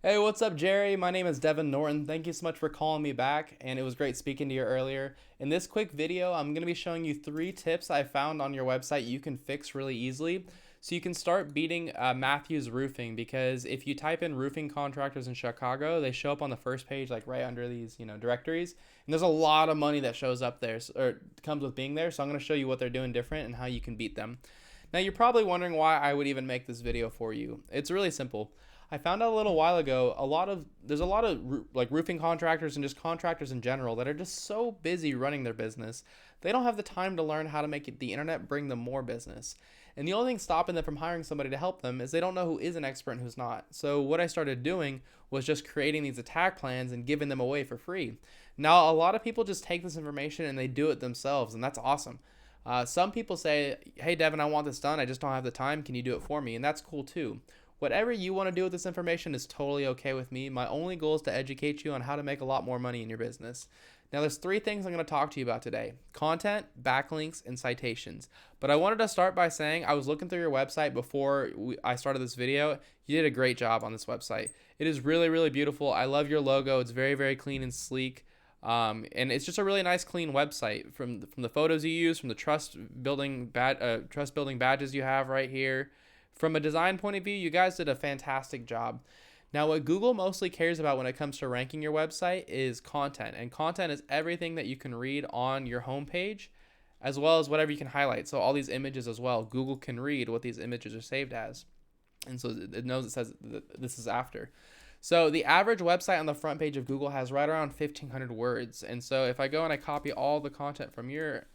Hey, what's up, Jerry? My name is Devin Norton. Thank you so much for calling me back, and it was great speaking to you earlier. In this quick video, I'm going to be showing you 3 tips I found on your website you can fix really easily so you can start beating Matthews Roofing, because if you type in roofing contractors in Chicago, they show up on the first page, like right under these, directories, and there's a lot of money that shows up there, or comes with being there, so I'm going to show you what they're doing different and how you can beat them. Now, you're probably wondering why I would even make this video for you. It's really simple. I found out a little while ago there's a lot of like roofing contractors and just contractors in general that are just so busy running their business. They don't have the time to learn how to make the internet bring them more business. And the only thing stopping them from hiring somebody to help them is they don't know who is an expert and who's not. So what I started doing was just creating these attack plans and giving them away for free. Now, a lot of people just take this information and they do it themselves, and that's awesome. Some people say, hey, Devin, I want this done. I just don't have the time. Can you do it for me? And that's cool too. Whatever you want to do with this information is totally okay with me. My only goal is to educate you on how to make a lot more money in your business. Now, there's 3 things I'm going to talk to you about today: content, backlinks, and citations. But I wanted to start by saying I was looking through your website before I started this video. You did a great job on this website. It is really, really beautiful. I love your logo. It's very, very clean and sleek. And it's just a really nice, clean website from the photos you use, from the trust building badges you have right here. From a design point of view, you guys did a fantastic job. Now, what Google mostly cares about when it comes to ranking your website is content. And content is everything that you can read on your homepage, as well as whatever you can highlight. So all these images as well, Google can read what these images are saved as. And so it knows it says that this is after. So the average website on the front page of Google has right around 1,500 words. And so if I go and I copy all the content from your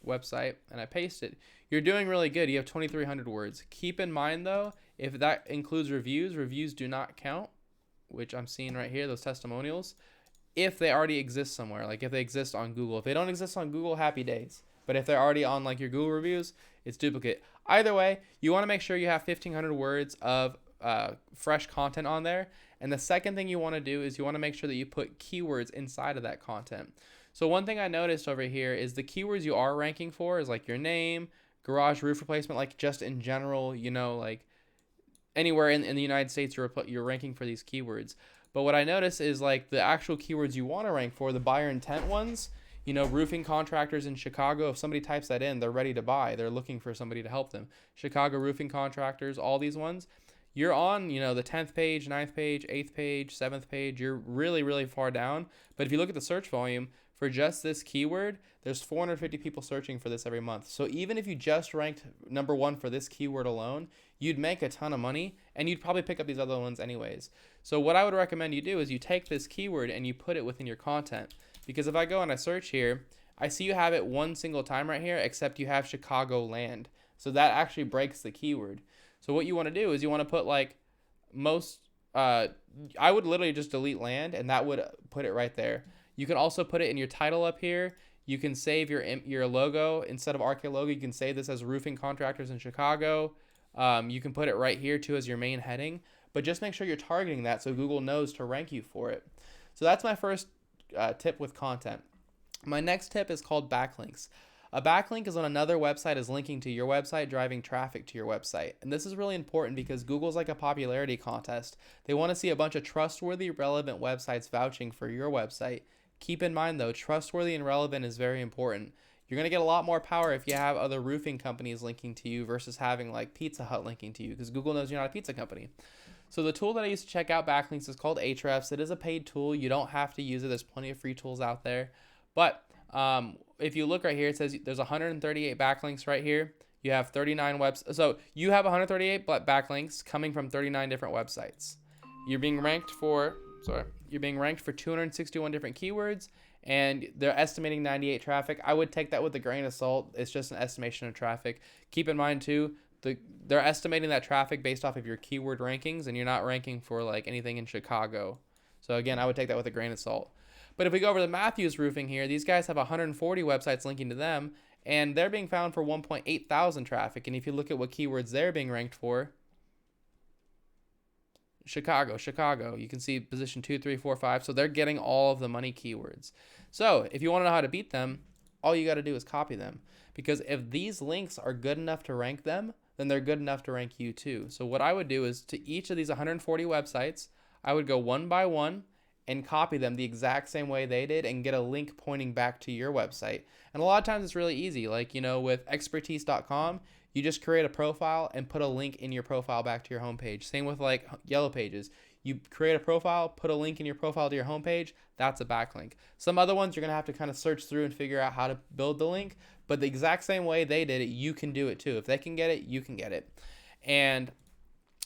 website and I paste it, you're doing really good. You have 2,300 words. Keep in mind though, if that includes reviews do not count, which I'm seeing right here, those testimonials, if they already exist somewhere, like if they exist on Google. If they don't exist on Google, happy days. But if they're already on like your Google reviews, it's duplicate. Either way, you want to make sure you have 1,500 words of fresh content on there. And the second thing you want to do is you want to make sure that you put keywords inside of that content. So one thing I noticed over here is the keywords you are ranking for is like your name, garage roof replacement, like just in general, like anywhere in the United States, you're ranking for these keywords. But what I notice is like the actual keywords you want to rank for, the buyer intent ones, roofing contractors in Chicago, if somebody types that in, they're ready to buy. They're looking for somebody to help them. Chicago roofing contractors, all these ones, you're on, the 10th page, 9th page, 8th page, 7th page. You're really, really far down. But if you look at the search volume, for just this keyword, there's 450 people searching for this every month. So even if you just ranked number 1 for this keyword alone, you'd make a ton of money, and you'd probably pick up these other ones anyways. So what I would recommend you do is you take this keyword and you put it within your content. Because if I go and I search here, I see you have it one single time right here, except you have Chicago land. So that actually breaks the keyword. So what you want to do is you want to put like I would literally just delete land, and that would put it right there. You can also put it in your title up here. You can save your logo. Instead of RK logo, you can save this as roofing contractors in Chicago. You can put it right here too as your main heading, but just make sure you're targeting that so Google knows to rank you for it. So that's my first tip with content. My next tip is called backlinks. A backlink is when another website is linking to your website, driving traffic to your website. And this is really important because Google's like a popularity contest. They want to see a bunch of trustworthy, relevant websites vouching for your website. Keep in mind though, trustworthy and relevant is very important. You're going to get a lot more power if you have other roofing companies linking to you versus having like Pizza Hut linking to you, because Google knows you're not a pizza company. So the tool that I use to check out backlinks is called Ahrefs. It is a paid tool. You don't have to use it. There's plenty of free tools out there. But if you look right here, it says there's 138 backlinks right here. You have 39 websites. So you have 138 backlinks coming from 39 different websites. You're being ranked for 261 different keywords, and they're estimating 98 traffic. I would take that with a grain of salt. It's just an estimation of traffic. Keep in mind too, they're estimating that traffic based off of your keyword rankings, and you're not ranking for like anything in Chicago. So again, I would take that with a grain of salt. But if we go over to Matthews Roofing here, these guys have 140 websites linking to them, and they're being found for 1.8 thousand traffic. And if you look at what keywords they're being ranked for, Chicago, you can see position 2, 3, 4, 5. So they're getting all of the money keywords. So if you want to know how to beat them, all you got to do is copy them. Because if these links are good enough to rank them, then they're good enough to rank you too. So what I would do is to each of these 140 websites, I would go one by one and copy them the exact same way they did and get a link pointing back to your website. And a lot of times it's really easy. Like, with expertise.com, you just create a profile and put a link in your profile back to your homepage. Same with like Yellow Pages. You create a profile, put a link in your profile to your homepage, that's a backlink. Some other ones you're gonna have to kind of search through and figure out how to build the link, but the exact same way they did it, you can do it too. If they can get it, you can get it. And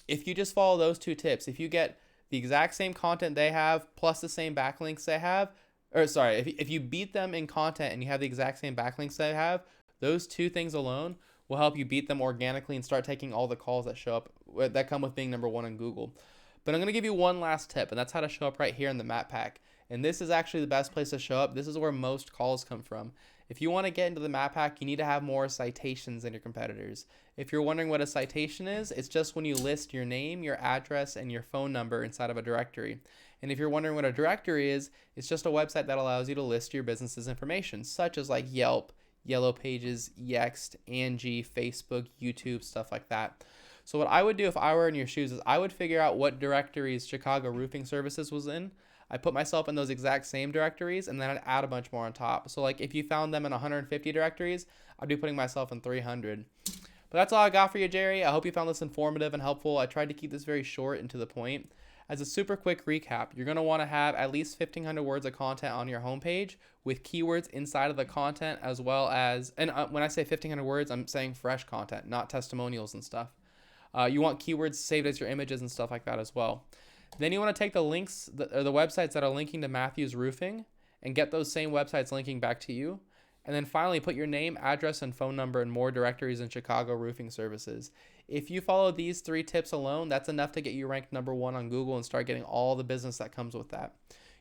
if you just follow those 2 tips, if you get the exact same content they have plus the same backlinks they have, or sorry, if you beat them in content and you have the exact same backlinks they have, those 2 things alone will help you beat them organically and start taking all the calls that show up that come with being number 1 on Google. But I'm going to give you one last tip, and that's how to show up right here in the map pack. And this is actually the best place to show up. This is where most calls come from. If you want to get into the map pack, you need to have more citations than your competitors. If you're wondering what a citation is, it's just when you list your name, your address, and your phone number inside of a directory. And if you're wondering what a directory is, it's just a website that allows you to list your business's information, such as like Yelp, Yellow Pages, Yext, Angie, Facebook, YouTube, stuff like that. So what I would do if I were in your shoes is I would figure out what directories Chicago Roofing Services was in. I put myself in those exact same directories, and then I'd add a bunch more on top. So like if you found them in 150 directories, I'd be putting myself in 300. But that's all I got for you, Jerry. I hope you found this informative and helpful. I tried to keep this very short and to the point. As a super quick recap, you're going to want to have at least 1,500 words of content on your homepage with keywords inside of the content, as well as, and when I say 1,500 words, I'm saying fresh content, not testimonials and stuff. You want keywords saved as your images and stuff like that as well. Then you want to take the links, or the websites that are linking to Matthews Roofing, and get those same websites linking back to you. And then finally, put your name, address, and phone number in more directories in Chicago Roofing Services. If you follow these 3 tips alone, that's enough to get you ranked number 1 on Google and start getting all the business that comes with that.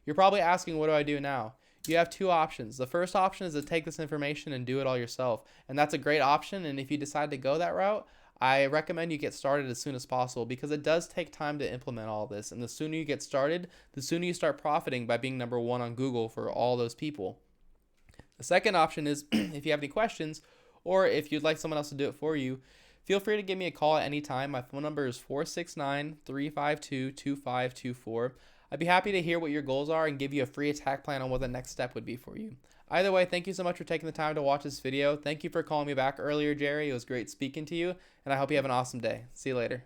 You're probably asking, what do I do now? You have 2 options. The first option is to take this information and do it all yourself. And that's a great option. And if you decide to go that route, I recommend you get started as soon as possible, because it does take time to implement all this. And the sooner you get started, the sooner you start profiting by being number 1 on Google for all those people. The second option is if you have any questions, or if you'd like someone else to do it for you, feel free to give me a call at any time. My phone number is 469-352-2524. I'd be happy to hear what your goals are and give you a free attack plan on what the next step would be for you. Either way, thank you so much for taking the time to watch this video. Thank you for calling me back earlier, Jerry. It was great speaking to you, and I hope you have an awesome day. See you later.